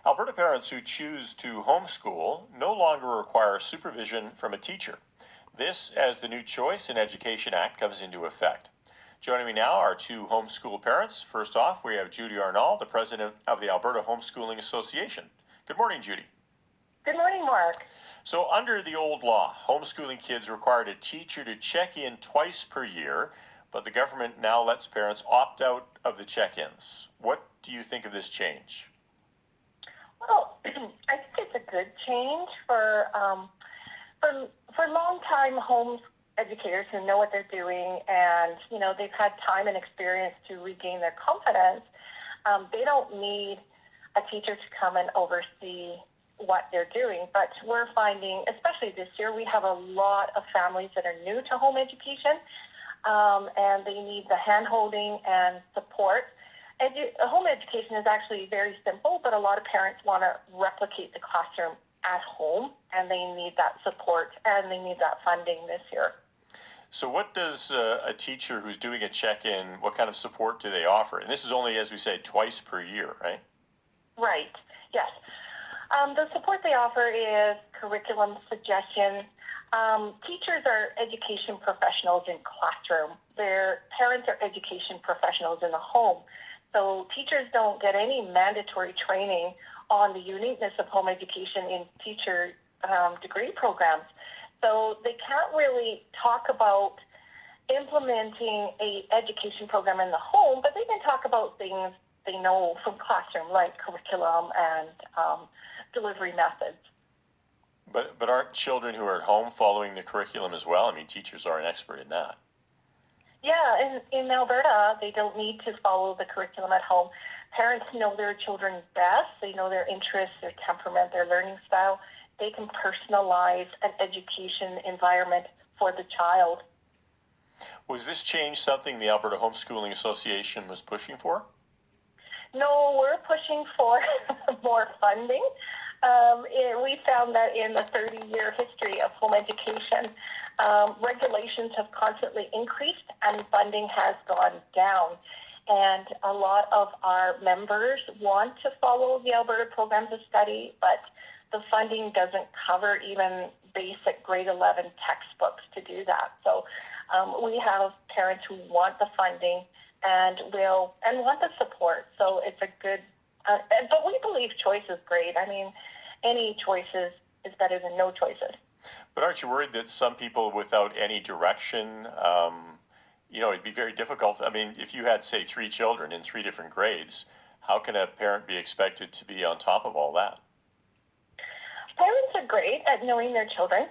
Alberta parents who choose to homeschool no longer require supervision from a teacher. This as the new Choice in Education Act comes into effect. Joining me now are two homeschool parents. First off, we have Judy Arnall, the president of the Alberta Homeschooling Association. Good morning, Judy. Good morning, Mark. So under the old law, homeschooling kids required a teacher to check in twice per year, but the government now lets parents opt out of the check-ins. What do you think of this change? Well, I think it's a good change for long-time home educators who know what they're doing, and they've had time and experience to regain their confidence. They don't need a teacher to come and oversee what they're doing. But we're finding, especially this year, we have a lot of families that are new to home education, and they need the hand-holding and support. Home education is actually very simple, but a lot of parents want to replicate the classroom at home, and they need that support and they need that funding this year. So what does a teacher who's doing a check-in, what kind of support do they offer? And this is only, as we say, twice per year, right? Right, yes. The support they offer is curriculum suggestions. Teachers are education professionals in classroom. Their parents are education professionals in the home. So teachers don't get any mandatory training on the uniqueness of home education in teacher degree programs. So they can't really talk about implementing an education program in the home, but they can talk about things they know from classroom, like curriculum and delivery methods. But aren't children who are at home following the curriculum as well? I mean, teachers are an expert in that. Yeah, in Alberta, they don't need to follow the curriculum at home. Parents know their children best. They know their interests, their temperament, their learning style. They can personalize an education environment for the child. Was this change something the Alberta Homeschooling Association was pushing for? No, we're pushing for more funding. We found that in the 30-year history of home education, regulations have constantly increased and funding has gone down. And a lot of our members want to follow the Alberta programs of study, but the funding doesn't cover even basic grade 11 textbooks to do that. So we have parents who want the funding and want the support. So it's a good, but we believe choice is great. I mean, any choices is better than no choices. But aren't you worried that some people without any direction, it'd be very difficult? I mean, if you had, say, 3 children in 3 different grades, how can a parent be expected to be on top of all that? Parents are great at knowing their children.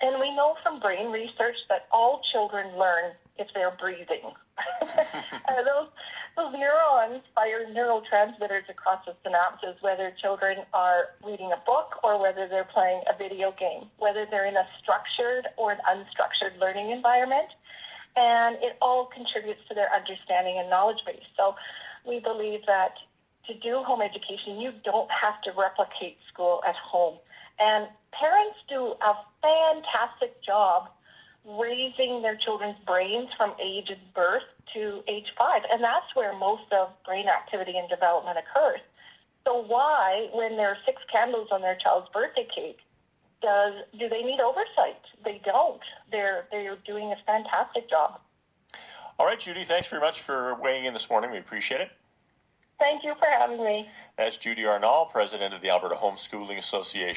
And we know from brain research that all children learn if they're breathing. Those neurons fire neurotransmitters across the synapses, whether children are reading a book or whether they're playing a video game, whether they're in a structured or an unstructured learning environment. And it all contributes to their understanding and knowledge base. So we believe that to do home education, you don't have to replicate school at home. And parents do a fantastic job raising their children's brains from age of birth to age 5. And that's where most of brain activity and development occurs. So why, when there are 6 candles on their child's birthday cake, do they need oversight? They don't. They're doing a fantastic job. All right, Judy, thanks very much for weighing in this morning. We appreciate it. Thank you for having me. That's Judy Arnall, president of the Alberta Homeschooling Association.